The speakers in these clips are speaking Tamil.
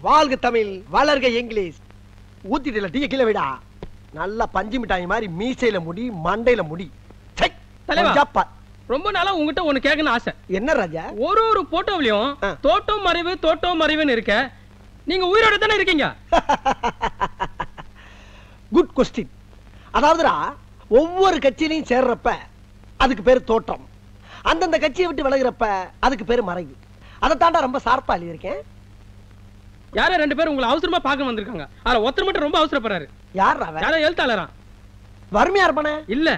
வாழ்க தமிழ், வளர்க இங்கிலீஷ். ஊத்திட்டுல டீ கீழே விடா. நல்லா பஞ்சு மிட்டாய் மாதிரி மீசையில முடி, மண்டையில முடி. ரொம்ப நாளா உங்ககிட்ட ஒண்ணு கேட்கணும் ஆசை. என்ன ராஜா? ஒரு போட்டோவிலையும் தோட்டம் மறைவுன்னு இருக்க. நீங்க உயிரோட தானே இருக்கீங்க? Good question. அதாவதுடா, ஒவ்வொரு கட்சியிலையும் சேர்றப்ப அதுக்கு பேரு தோட்டம், அந்தந்த கட்சியை விட்டு விலகிறப்ப அதுக்கு பேரு மறைவு. அதை தாண்டா ரொம்ப சார்பா எழுதியிருக்கேன். யாரோ 2 பேர் உங்களை அவசரமா பார்க்க வந்திருக்காங்க. அதுல ஒருத்தர் மட்டும் ரொம்ப அவசரப்படுறாரு. யாரோ எழுத்தாளரா? வறுமையா இருப்பானே? இல்ல.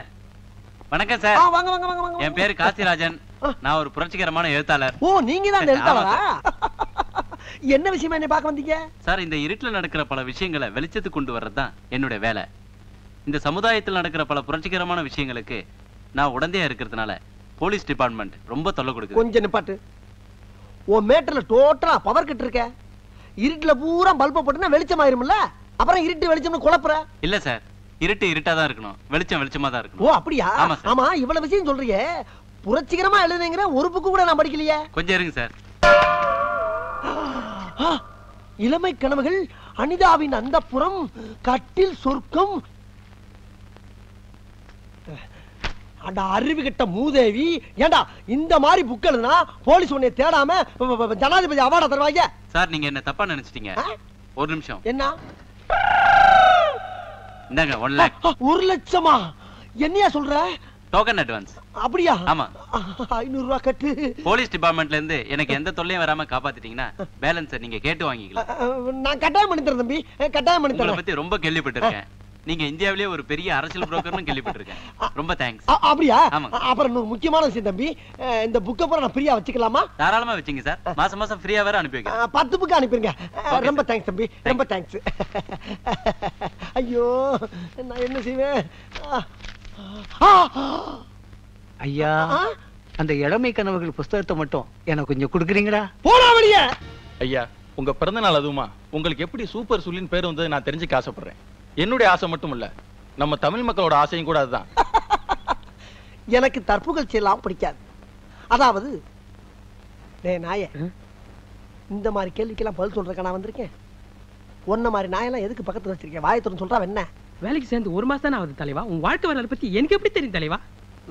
வணக்கம் சார். வாங்க வாங்க வாங்க வாங்க. என் பேரு காசிராஜன். நான் ஒரு புரட்சிகரமான எழுத்தாளர். ஓ, நீங்க தான் எழுத்தாளரா? என்ன விஷயமா என்ன பார்க்க வந்தீங்க? சார், இந்த இருட்டுல நடக்கிற பல விஷயங்களை வெளிச்சத்துக்கு கொண்டு வர்றதுதான் என்னுடைய வேலை. இந்த சமுதாயத்தில் நடக்கிற பல புரட்சிகரமான விஷயங்களுக்கு நான் உடந்தையா இருக்கிறதுனால போலீஸ் டிபார்ட்மெண்ட் ரொம்ப தொல்லை கொடுக்குது. கொஞ்சம் நிப்பாட்டு. உன் மேட்டர்ல டோட்டலா பவர் கட் இருக்க. இருட்டுல பூரா பல்ப போட்டுனா வெளிச்சம் ஆயிரும்ல, அப்புறம் இருட்டு வெளிச்சம்னு குழப்புற. இல்ல சார், இருட்டு இருட்டா தான் இருக்கணும், வெளிச்சம் வெளிச்சமா தான் இருக்கணும். ஓ அப்படியா? ஆமா, இவ்வளவு விஷயம் சொல்றீங்க. புரட்சிகரமா எழுதுங்கிற ஒரு புக்கு கூட நான் படிக்கலையே. கொஞ்சம் இருங்க சார். இளமை கனவுகள், அனிதாவின் அந்தப்புறம், கட்டில் சொர்க்கம். அட அறிவு கெட்ட மூதேவி, ஏண்டா இந்த மாதிரி புக் எழுதுனா போலீஸ் உன்னை தேடாம ஜனாதிபதி அவார்டா தருவாங்க? சார், நீங்க என்ன தப்பா நினைச்சிட்டீங்க. ஒரு நிமிஷம். என்ன? இந்தாங்க 1 lakh. 1 லட்சமா? என்னையா சொல்ற? Token advance. அப்படியா? ஆமா. 500 ரூபாய் கட்டு. போலீஸ் டிபார்ட்மெண்ட்ல இருந்து எனக்கு எந்த தொல்லையும் வராம காப்பாத்திட்டீங்கன்னா பேலன்ஸ் நீங்க கேட்டு வாங்கிக்கலாம். நான் கட்டாயம் பண்ணி தரேன் தம்பி, கட்டாயம் பண்ணி தரேன். உங்களை பத்தி ரொம்ப கேள்விப்பட்டிருக்கேன். நீங்க இந்தியாவிலேயே ஒரு பெரிய அரசியல் புரோக்கர்னு கேள்விப்பட்டிருக்கேன். ரொம்ப தேங்க்ஸ். அப்படியா? ஆமா. அப்புறம் இன்னொரு முக்கியமான விஷயம் தம்பி, இந்த புக்கை பூரா நான் ஃப்ரீயா வச்சுக்கலாமா? தாராளமா வச்சுங்க சார். மாசம் மாசம் ஃப்ரீயா வேற அனுப்பி வைக்கிறேன். 10 புக் அனுப்பிருங்க. ரொம்ப தேங்க்ஸ் தம்பி, ரொம்ப தேங்க்ஸ். ஐயோ, நான் என்ன செய்வேன்? ஐயா, அந்த இளமை கனவுகள் புஸ்தகத்தை மட்டும் எனக்கு கொஞ்சம் கொடுக்குறீங்களா? போடா வெளியே. ஐயா, உங்க பிறந்த நாள் அதுவுமா உங்களுக்கு எப்படி சூப்பர் சுல்லின் பேர் வந்தது நான் தெரிஞ்சுக்க ஆசைப்படுறேன். என்னுடைய ஆசை மட்டும் இல்ல, நம்ம தமிழ் மக்களோட ஆசையும் கூட அதுதான். எனக்கு தற்புகழ்ச்சி எல்லாம் பிடிக்காது. அதாவது நாயே, இந்த மாதிரி கேள்விக்கெல்லாம் பதில் சொல்றதுக்கு நான் வந்திருக்கேன். ஒன்ன மாதிரி நாயெல்லாம் எதுக்கு பக்கத்துல வச்சிருக்கேன்? வாயத்துறன்னு சொல்றா என்ன? வேலைக்கு சேர்ந்து 1 மாசம் தானே ஆகுது தலைவா. உன் வாழ்க்கை வரலாறு பத்தி எனக்கு எப்படி தெரியும் தலைவா?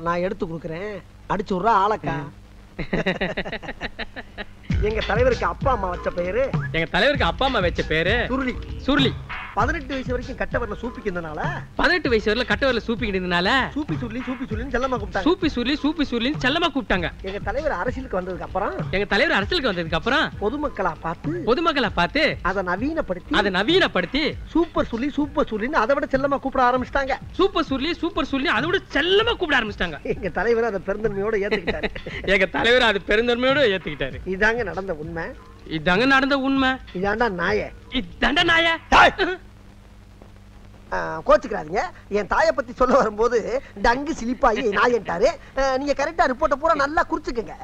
நான் எடுத்து கொடுக்குறேன், அடிச்சு விடுறா ஆளக்கா. எங்க தலைவருக்கு அப்பா அம்மா வச்ச பேரு, எங்க தலைவருக்கு அப்பா அம்மா வச்ச பேரு சுருளி. சுருளி. 18 வயசு வரைக்கும் கட்ட வரல சூப்பிக்கிறதுனால, 18 வயசு வரல கட்ட வரல சூப்பிக்கிட்டதுனால சூப்பி சுருளி சூப்பி சுருளின்னு செல்லமா கூப்பிட்டாங்க. சூப்பி சுருளின்னு செல்லமா கூப்பிட்டாங்க. எங்க தலைவர் அரசியலுக்கு வந்ததுக்கு அப்புறம் பொதுமக்களா பார்த்து அதை நவீனப்படுத்தி சூப்பர் சுருளின்னு அதை விட செல்லமா கூப்பிட ஆரம்பிச்சிட்டாங்க. சூப்பர் சுருளி அதை விட செல்லமா கூப்பிட ஆரம்பிச்சிட்டாங்க. எங்க தலைவர் அதை பெருந்தன்மையோட ஏத்துக்கிட்டாரு. இதாங்க நடந்த உண்மை. இதாண்டா நாயே. கோச்சுக்கிறாதீங்க. என் தாயை பத்தி சொல்ல வரும்போது டங்கு சிலிப்பாயி நாயன்ட்டாரு. நீங்க கரெக்டா ரிப்போர்ட்ட பூரா நல்லா குறிச்சுக்கங்க.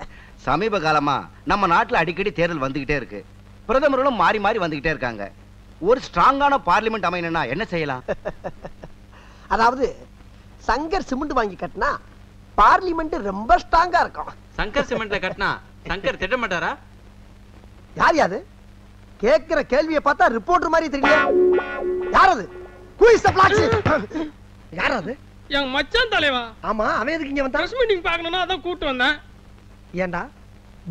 சமீப காலமா நம்ம நாட்டுல அடிக்கடி தேர்தல் வந்துகிட்டே இருக்கு. பிரதமர்களும் மாறி மாறி வந்துகிட்டே இருக்காங்க. ஒரு ஸ்ட்ராங்கான பார்லிமெண்ட் அமையணும்னா என்ன செய்யலாம்? அதாவது சங்கர் சிமெண்ட் வாங்கி கட்டினா பார்லிமெண்ட் ரொம்ப ஸ்ட்ராங்கா இருக்கும். சங்கர் சிமெண்ட்ல கட்டினா சங்கர் திட்ட மாட்டாரா? யார் யாது? கேட்கிற கேள்வியை பார்த்தா ரிப்போர்ட்டர் மாதிரி தெரியல. யார் அது? Who is the black sheep? யார் அது? என் மச்சான் தலைவா. ஆமா, அவன் எதுக்கு இங்க வந்தான்? பிரஸ் மீட்டிங் பார்க்கணும்னா அதான் கூட்டி வந்தேன். ஏண்டா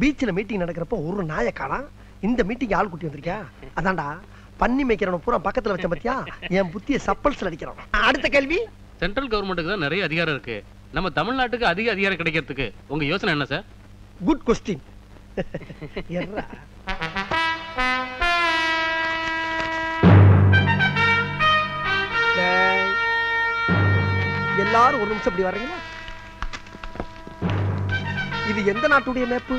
பீச்ல மீட்டிங் நடக்கிறப்ப ஒரு நாயை காணோம், இந்த மீட்டிங் ஆள் கூட்டி வந்திருக்கியா? அதான்டா பண்ணி மேய்க்கிறவன பூரா பக்கத்துல வச்ச பத்தியா? என் புத்திய சப்பல்ஸ்ல அடிக்கிறான். அடுத்த கேள்வி. சென்ட்ரல் கவர்மெண்ட்டுக்கு தான் நிறைய அதிகாரம் இருக்கு. நம்ம தமிழ்நாட்டுக்கு அதிக அதிகாரம் கிடைக்கிறதுக்கு உங்க யோசனை என்ன சார்? Good question. எல்லாரும் ஒரு நிமிஷம் இப்படி வர்றீங்களா? இது எந்த நாட்டுடைய மேப்பு?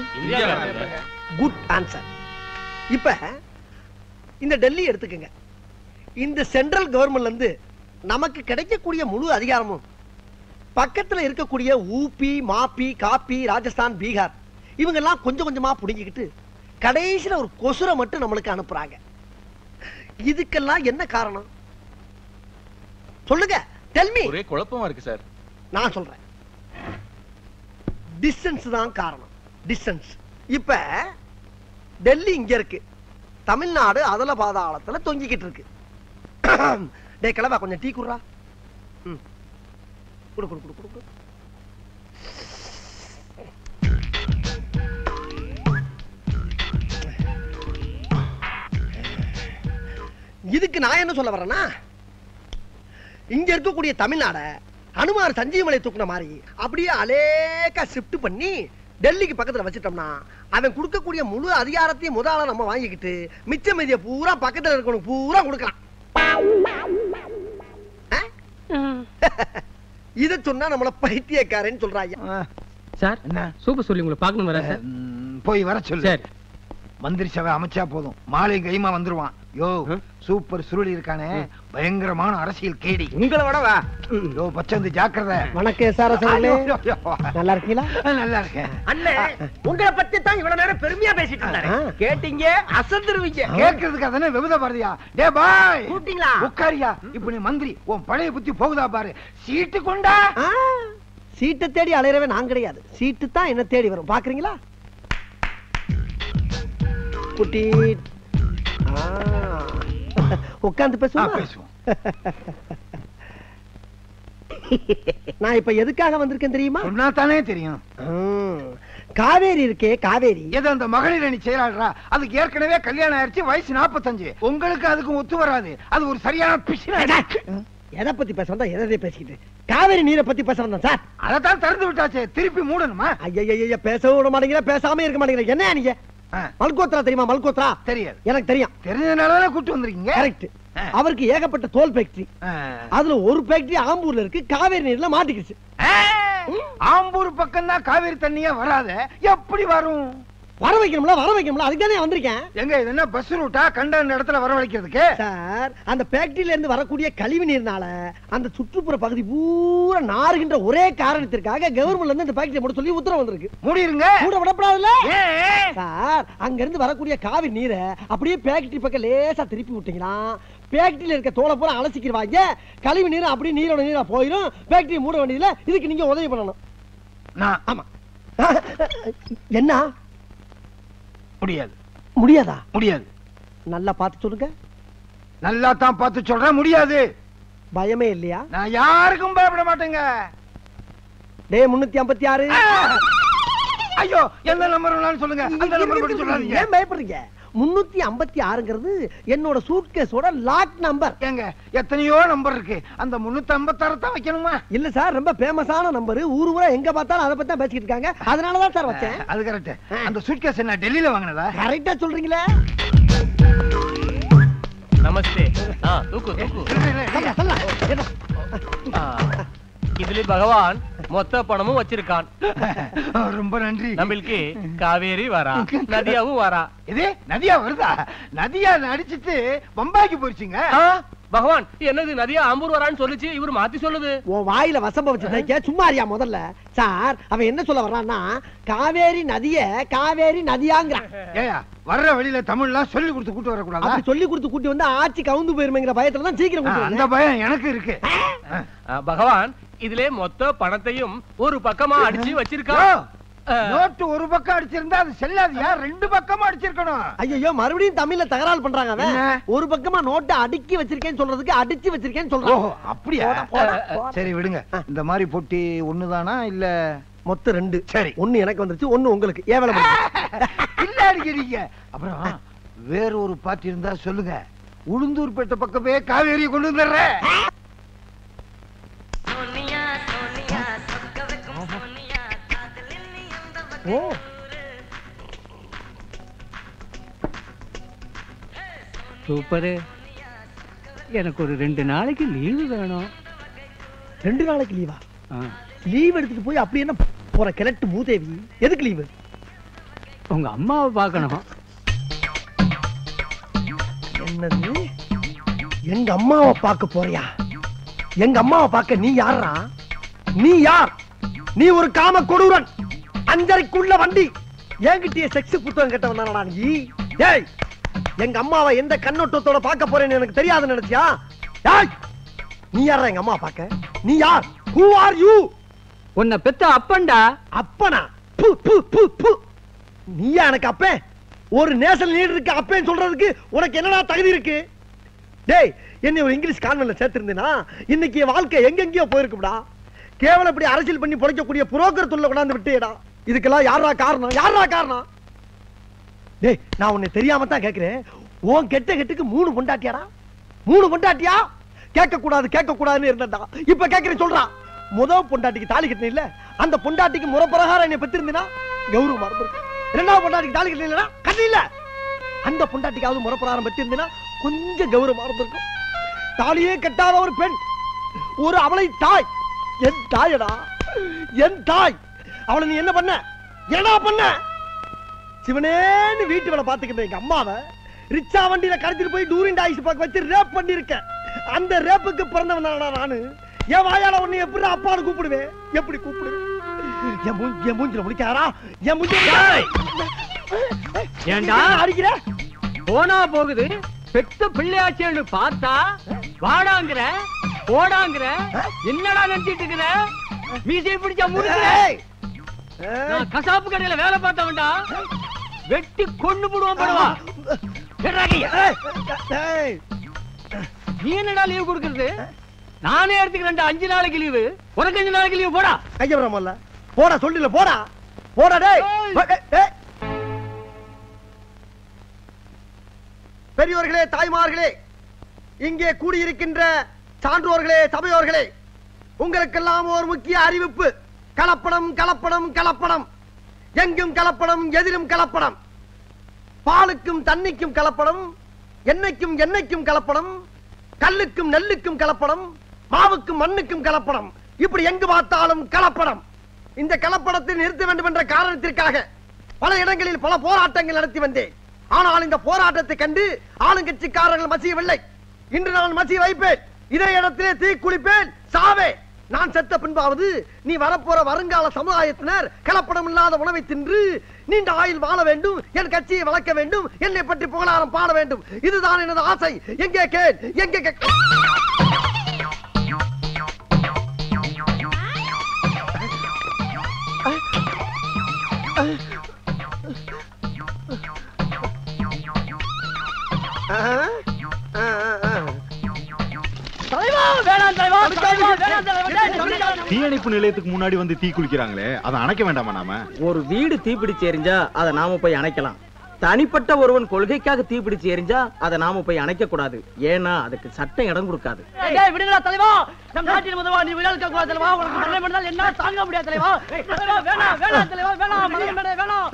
Good answer. இப்ப இந்த டெல்லி எடுத்துக்கங்க. இந்த சென்ட்ரல் கவர்மெண்ட்ல இருந்து நமக்கு கிடைக்கக்கூடிய முழு அதிகாரமும் பக்கத்துல இருக்கக்கூடிய ஊபி, மாப்பி, காப்பி, ராஜஸ்தான், பீகார் இவங்கெல்லாம் கொஞ்சம் கொஞ்சமா புடுங்கிக்கிட்டு கடைசியில ஒரு கொசுரை மட்டும் நம்மளுக்கு அனுப்புறாங்க. இதுக்கெல்லாம் என்ன காரணம் சொல்லுங்க? Tell me. ஒரே குழப்பமா இருக்கு சார். நான் சொல்றேன், டிஸ்டன்ஸ் தான் காரணம். டிஸ்டன்ஸ். இப்ப டெல்லி இங்க இருக்கு, தமிழ்நாடு அதல பாதாளத்துல தொங்கிக்கிட்டு இருக்கு. டேய் கிளவா கொஞ்சம் டீ குடுறா. குடு குடு குடு குடு. இதுக்கு நான் என்ன சொல்ல வரேன்னா, இங்க இருக்கக்கூடிய தமிழ்நாட அனுமார் சஞ்சீவமலை தூக்குன மாதிரி அப்படியே அலேக்கா ஷிஃப்ட் பண்ணி டெல்லிக்கு பக்கத்துல வச்சிட்டோம்னா அவன் கொடுக்கக்கூடிய முழு அதிகாரத்தையும் முதல்ல நம்ம வாங்கிக்கிட்டு மிச்ச மீதிய பூரா பக்கத்துல இருக்கணும் பூரா கொடுக்கலாம். இத சொன்னா நம்மள பைத்தியக்காரன்னு சொல்றாங்க. சார் என்ன சூப்பர் சொல்லி உங்களை பார்க்கணும் வரேன் சார். போய் வர சொல்லு. சரி. மந்திரி சபை அமைச்சா போதும், மாலை கைமா வந்துருவான். யோ சூப்பர் சுருளி இருக்கானே, பயங்கரமான அரசியல் கேடி. உங்களை விட வா. யோ பச்சந்து ஜாக்கிரதை. வணக்கம் சார். நல்லா இருக்கீங்களா? நல்லா இருக்கேன் அண்ணே. உங்களை பத்தி தான் இவ்வளவு நேரம் பெருமையா பேசிட்டு இருந்தாரு. கேட்டீங்க அசந்துருவீங்க. கேட்கறதுக்கு அதானே விபத பாரதியா. டே பாய் கூட்டிங்களா? உட்காரியா. இப்ப நீ மந்திரி, உன் பழைய புத்தி போகுதா பாரு. சீட்டு கொண்டா. சீட்டை தேடி அலையறவே நான் கிடையாது, சீட்டு தான் என்ன தேடி வரும். பாக்குறீங்களா? குட்டி உட்கார்ந்து பேசுவோம். நான் இப்ப எதுக்காக வந்திருக்கேன் தெரியுமா? சொன்னா தானே தெரியும். காவேரி இருக்கே, காவேரி எது அந்த மகளிர் அணி செயலாளரா? அதுக்கு ஏற்கனவே கல்யாணம் ஆயிடுச்சு, வயசு 45. உங்களுக்கு அதுக்கு ஒத்து வராது. அது ஒரு சரியான பிசின. எதை பத்தி பேச வந்தா எதை பேசிக்கிட்டு? காவேரி நீரை பத்தி பேச வந்தேன் சார். அதைத்தான் திறந்து விட்டாச்சே, திருப்பி மூடணுமா? ஐயா பேசவும் விட மாட்டேங்கிற, பேசாம இருக்க மாட்டேங்கிற. என்ன நீங்க மல்கோத்ரா தெரியுமா? மல்கோத்ரா தெரியாது. எனக்கு தெரியும். தெரிஞ்சதுனாலதான் கூட்டு வந்திருக்கீங்க. கரெக்ட். அவருக்கு ஏகப்பட்ட தோல் ஃபேக்டரி. அதுல ஒரு ஃபேக்டரி ஆம்பூர்ல இருக்கு, காவேரி நீர்ல மாட்டிக்கிச்சு. ஆம்பூர் பக்கம் தான் காவேரி தண்ணியே வராத, எப்படி வரும்? வர வைக்கணும்ல, வர வைக்கணும்ல, அதுக்கு தானே வந்திருக்கேன். எங்க இது என்ன பஸ் ரூட்டா? கண்ட இடத்துல வரவழைக்கிறதுக்கு சார், அந்த ஃபேக்டரியில இருந்து வரக்கூடிய கழிவு நீர்னால அந்த சுற்றுப்புற பகுதி பூரா நாறுகின்ற ஒரே காரணத்திற்காக கவர்மெண்ட்ல இருந்து இந்த ஃபேக்டரி மூட சொல்லி உத்தரவு வந்திருக்கு. மூடிருங்க. மூட விடப்படாதுல்ல சார். அங்க இருந்து வரக்கூடிய காவிரி நீரை அப்படியே ஃபேக்டரி பக்கம் லேசா திருப்பி விட்டீங்கன்னா ஃபேக்டரியில இருக்க தோலை பூரா அலசிக்கிடுவாங்க. கழிவு நீர் அப்படியே நீரோட நீரா போயிடும். ஃபேக்டரி மூட வேண்டியதுல இதுக்கு நீங்க உதவி பண்ணணும். ஆமா. என்ன முடியாது? முடியாதா? முடியாது. நல்லா பார்த்து சொல்லுங்க. நல்லா தான் பார்த்து சொல்றேன், முடியாது. பயமே இல்லையா? நான் யாருக்கும் பயப்பட மாட்டேங்க. டே 356. ஐயோ, எந்த நம்பர் வேணாலும் சொல்லுங்க. அந்த நம்பர் மட்டும் சொல்லாதீங்க. ஏன் பயப்படுறீங்க? 356ங்கிறது என்னோட சூட்கேஸோட லாக் நம்பர். ஏங்க எத்தனையோ நம்பர் இருக்கு, அந்த 356 தான் வைக்கணுமா? இல்ல சார், ரொம்ப ஃபேமஸான நம்பர். ஊர் ஊரா எங்க பார்த்தாலும் அதை பத்தி தான் பேசிட்டு இருக்காங்க. அதனால தான் சார் வச்சேன். அது கரெக்ட். அந்த சூட்கேஸ் என்ன டெல்லியில வாங்குனதா? கரெக்ட்டா சொல்றீங்களே. நமஸ்தே. தூக்கு தூக்கு. இதுல பகவான் மொத்த பணமும் வச்சிருக்கான். ரொம்ப நன்றி. நம்மளுக்கு காவேரி வரா, நதியாவும் வரா. இது நதியா வருதா? நதியா அடிச்சிட்டு பம்பாய்க்கு போயிடுச்சுங்க. பகவான் என்னது நதியா ஆம்பூர் வரான்னு சொல்லுச்சு, இவரு மாத்தி சொல்லுது. உன் வாயில வசம்ப வச்சு சும்மா அறியா முதல்ல. சார், அவன் என்ன சொல்ல வர்றான்னா காவேரி நதிய காவேரி நதியாங்கிறான். ஏயா வர்ற வழியில தமிழ்லாம் சொல்லி கொடுத்து கூட்டு வரக்கூடாது? அப்படி சொல்லி கொடுத்து கூட்டி வந்து ஆட்சி கவுந்து போயிருமேங்கிற பயத்துல தான் சீக்கிரம் கூட்டி அந்த பயம் எனக்கு இருக்கு. பகவான் இதுல மொத்த பணத்தையும் ஒரு பக்கமா அடிச்சு வச்சிருக்கான். நோட்டு ஒரு பக்கம் அடிச்சிருந்தா அது செல்லாதியா? 2 பக்கமா அடிச்சிருக்கணும். ஐயோ, மறுபடியும் தமிழ்ல தகராறு பண்றாங்க. அவன் ஒரு பக்கமா நோட்டை அடுக்கி வச்சிருக்கேன்னு சொல்றதுக்கு அடிச்சு வச்சிருக்கேன்னு சொல்றான். அப்படியா? சரி விடுங்க. இந்த மாதிரி பொட்டி ஒண்ணுதானா இல்ல மொத்தம் 2? சரி, ஒண்ணு எனக்கு வந்துருச்சு, ஒண்ணு உங்களுக்கு. ஏவல இல்ல அடிக்கிறீங்க. அப்புறம் வேற ஒரு பாட்டி இருந்தா சொல்லுங்க. உளுந்தூர்பேட்டை பக்கமே காவேரியை கொண்டு வந்துடுறேன். சூப்பரு. எனக்கு ஒரு 2 நாளைக்கு லீவு வேணும். 2 நாளைக்கு லீவா? லீவ் எடுத்துட்டு போய் அப்படி என்ன போற கிழட்டு மூதேவி? எதுக்கு லீவு? உங்க அம்மாவை பார்க்கணும். என்னது? எங்க அம்மாவை பார்க்க போறியா? எங்க அம்மாவை பார்க்க நீ யாரா? நீ யார்? நீ ஒரு காம கொடூரன். 5:30க்குள்ள வண்டி. என்கிட்டயே செக்ஸ் புத்தகம் கேட்ட வந்தானடா நீ? ஏய், எங்க அம்மாவை எந்த கண்ணோட்டத்தோட பார்க்க போறேன்னு எனக்கு தெரியாதுன்னு நினைச்சியா? ஏய், நீ யாரா எங்க அம்மா பார்க்க? நீ யார்? Who are you? உன்னை பெத்த அப்பன்டா. அப்பனா? பு பு பு பு. நீயா எனக்கு அப்பே? ஒரு நேஷனல் லீடர் இருக்கு அப்பேன்னு சொல்றதுக்கு உனக்கு என்னடா தகுதி இருக்கு? டேய், என்னை ஒரு இங்கிலீஷ் கான்வென்ட்ல சேர்த்திருந்தேனா இன்னைக்கு வாழ்க்கை எங்கெங்கயோ போயிருக்கும்டா. கேவலம் இப்படி அரசியல் பண்ணி பொழைக்கக்கூடிய புரோக்கர் தொல்லை கொண்டாந்து விட்டேடா. இதுக்கெல்லாம் யாரா காரணம்? யாரா காரணம்? டேய், நான் உன்னை தெரியாம தான் கேக்குறேன். உன் கெட்டுக்கு 3 பொண்டாட்டியாடா? 3 பொண்டாட்டியா? கேட்க கூடாதுன்னு இருந்தா இப்ப கேக்குறேன் சொல்றா. முதல் பொண்டாட்டிக்கு தாலி கட்டின இல்ல, அந்த பொண்டாட்டிக்கு முறை பிரகாரம் என்னை பெற்றிருந்தா கௌரவமா இருந்திருக்கும். 2வது பொண்டாட்டிக்கு தாலி கட்டின கட்டில, அந்த பொண்டாட்டிக்காவது முறை பிரகாரம் பெற்றிருந்தா கொஞ்சம் கௌரவமா இருந்திருக்கும். தாலியே கட்டாத ஒரு பெண், ஒரு அவளை தாய், என் தாயடா, என் தாய். அவளை நீ என்ன பண்ண? என்ன பண்ண? சிவனேன்னு வீட்டு வேலை பாத்துக்கிட்ட எங்க அம்மாவை ரிச்சா வண்டியில கடத்திட்டு போய் டூரிங் டாய்ஸ் பார்க்க வச்சு ரேப் பண்ணிருக்க. அந்த ரேப்புக்கு பிறந்தவன் நானு. என் வாயால உன்னை எப்படி அப்பான்னு கூப்பிடுவேன்? எப்படி கூப்பிடுவேன்? என் மூஞ்சில முடிக்காரா? என் மூஞ்சில ஏண்டா அடிக்கிற? போனா போகுது, பெத்த பிள்ளையாச்சேன்னு பார்த்தா வாடாங்கிற போடாங்கிற. என்னடா நினைச்சிட்டு இருக்கிற? மீசை பிடிச்சா முடிக்கிற. நான் கசாப்பு கடையில வேலை பார்த்தவன்டா, வெட்டி கொண்டு போடுவான் படுவா. நீ என்னடா லீவ் கொடுக்கறது? நானே எடுத்துக்கிறேன் 5 நாளைக்கு லீவு. உனக்கு 5 நாளைக்கு லீவு போடா. கையவரமல்ல போடா, சொல்லல போடா போடா. டேய் பெரியோர்களே, தாய்மார்களே, இங்கே கூடியிருக்கின்ற சான்றோர்களே, சபையோர்களே, உங்களுக்கெல்லாம் ஒரு முக்கிய அறிவிப்பு. கலப்படம் கலப்படம் கலப்படம், எங்கும் கலப்படம், எதிலும் கலப்படம். பாலுக்கும் தண்ணிக்கும் கலப்படம், எண்ணெய்க்கும் எண்ணெய்க்கும் கலப்படம், கல்லுக்கும் நெல்லுக்கும் கலப்படம், மாவுக்கும் மண்ணுக்கும் கலப்படம். இப்படி எங்கு பார்த்தாலும் கலப்படம். இந்த கலப்படத்தை நிறுத்த வேண்டும் என்ற காரணத்திற்காக பல இடங்களில் பல போராட்டங்கள் நடத்தி வந்தேன். ஆனால் இந்த போராட்டத்தை கண்டு ஆளுங்கட்சிக்காரர்கள் மசியவில்லை. இன்று நான் மசிய வைப்பேன். இதே இடத்திலே தீ குளிப்பேன், சாவே. நான் செத்த பின்பாவது நீ வரப்போற வருங்கால சமுதாயத்தினர் கலப்படம் இல்லாத உணவை தின்று நீண்ட ஆயுள் வாழ வேண்டும், என் கட்சியை வளர்க்க வேண்டும், என்னை பற்றி புகழாரம் பாட வேண்டும். இதுதான் எனது ஆசை. எங்கே கேள், எங்கே தீயணைப்பு நிலையத்துக்கு முன்னாடி வந்து தீ குளிக்கிறாங்களே, அதை அணைக்க வேண்டாமா? நாம ஒரு வீடு தீப்பிடிச்சு எரிஞ்சா அதை நாம போய் அணைக்கலாம். தனிப்பட்ட ஒருவன் கொள்கைக்காக தீப்பிடிச்சு எரிஞ்சா அதை நாம போய் அணைக்க கூடாது. ஏன்னா அதுக்கு சட்டம் இடம் கொடுக்காது. விடுங்களா தலைவா, நம் நாட்டின் முதல்வா, நீ விழா இருக்க கூடாது தலைவா. உனக்கு மரணம் பண்ணால் என்ன தாங்க முடியாது தலைவா. வேணாம் வேணாம் தலைவா, வேணாம் வேணாம்.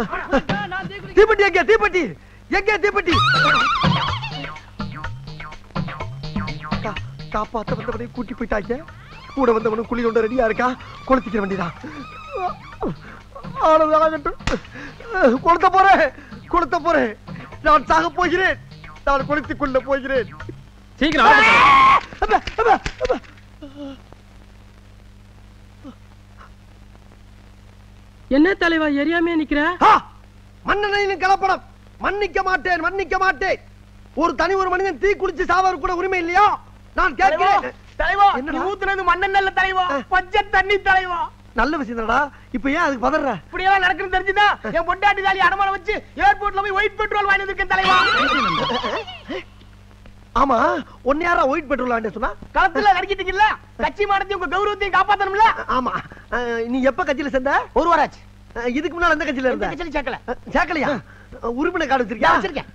தீப்பெட்டி எங்கே? தீப்பெட்டி எங்கே? தீப்பெட்டி காப்பாத்த வந்தவனை கூட்டி போயிட்டாங்க. கூட வந்தவனும் குழி கொண்ட ரெடியா இருக்கா. கொளுத்திக்கிற வேண்டியதான். கொளுத்த போறேன். நான் சாக போகிறேன். நான் கொளுத்திக் கொள்ள போகிறேன். சீக்கிரம் என்ன தலைவா எரியாமே நிக்கிற? மண்ணெண்ணையிலும் கலப்படம். மன்னிக்க மாட்டேன், மன்னிக்க மாட்டேன். ஒரு தனி ஒரு மனிதன் தீ குளிச்சு சாவது கூட உரிமை இல்லையா? நான் கேட்கிறேன். தலைவா, நீ ஊத்துனது மண்ணெண்ணெய்ல தலைவா, பச்சை தண்ணி தலைவா. நல்ல விஷயம் தானடா. இப்ப ஏன் அதுக்கு பதற? இப்படி எல்லாம் நடக்குன்னு தெரிஞ்சுதா என் பொண்டாட்டி தாலி அடமானம் வச்சு ஏர்போர்ட்ல போய் ஒயிட் பெட்ரோல் வாங்கி வந்திருக்கேன் தலைவா. ஆமா, ஒன்னு யாரா ஒயிட் பெட்ரோல் வாங்கி சொன்னா? களத்துல நடிக்கிட்டீங்கல்ல, கட்சி மானத்தையும் உங்க கௌரவத்தையும் காப்பாத்தணும்ல. ஆமா. நீ எப்ப கட்சியில சேர்ந்த? 1 வாரம் ஆச்சு. இதுக்கு முன்னால எந்த கட்சியில இருந்த? கட்சியில சேர்க்கல. சேர்க்கலையா? உறுப்பினர் கார்டு வச்சிருக்கியா? வச்சிருக்கேன்.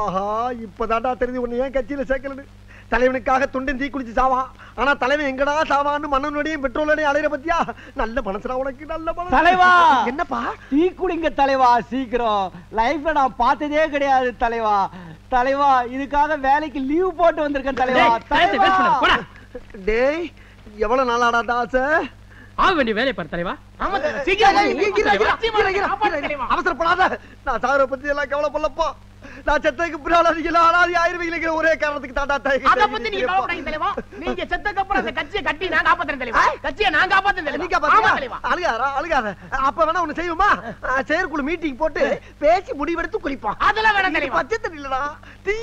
ஆஹா, இப்பதான்டா தெரிஞ்சு ஒண்ணு ஏன் கட்சியில சேர்க்கலன்னு. தலைவனுக்காக துண்டன் தீ குளிச்சு சாவா. ஆனா தலைவன் எங்கடா சாவான்னு மண்ணனுடையும் பெட்ரோலோடையும் அலையிற பத்தியா? நல்ல மனசுடா உனக்கு, நல்ல மனசு. தலைவா, என்னப்பா? டீ குடிங்க தலைவா, சீக்கிரம். லைஃப்ல நான் பார்த்ததே கிடையாது தலைவா. தலைவா, இதுக்காக வேலைக்கு லீவ் போட்டு வந்திருக்கேன் தலைவா. டேய், எவ்வளவு நாளாடா தாச? ஆக வேண்டிய வேலையை பாரு தலைவா. அவசரப்படாத. நான் சாகர பத்தி எல்லாம் கவலைப்படலப்பா. நான் செத்ததுக்கு பின்னால அனாதி ஆயிருவீங்க ஒரே காரணத்துக்கு தாண்டா. அத பத்தி நீங்க கவலைப்படாதீங்க தலைவா. நீங்க செத்ததுக்கு அப்புறம் அந்த கட்சியை கட்டி நான் காப்பாத்துறேன் தலைவா. கட்சியை நான் காப்பாத்துறேன் தலைவா. நீ காப்பாத்துறீங்க. அழுகாதடா, அழுகாத. அப்ப வேணா ஒண்ணு செய்வோமா? செயற்குழு மீட்டிங் போட்டு பேசி முடிவெடுத்து குளிப்போம். அதெல்லாம் வேணாம் தலைவா. பச்சை தண்ணி இல்லடா, தீ.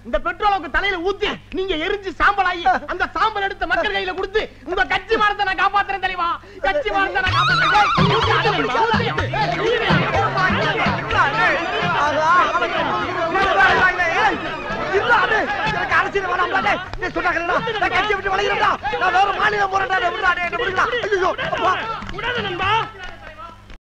இந்த பெட்ரோலுக்கு தலையில ஊத்தி நீங்க எரிஞ்சு சாம்பல் ஆகி அந்த சாம்பல் எடுத்து மக்கள் கையில கொடுத்து உங்க கட்சி மானத்தை நான் காப்பாத்துறேன் தலைவா. கட்சி மானத்தை நான் காப்பாத்துறேன். டேய் சொன்னாங்கடா நான் கட்சி விட்டு வளையறடா நான் வேற மாநிலம் போறேன்டா விடுடா டேய் என்ன விடுடா ஐயோ அப்பா உடனே நண்பா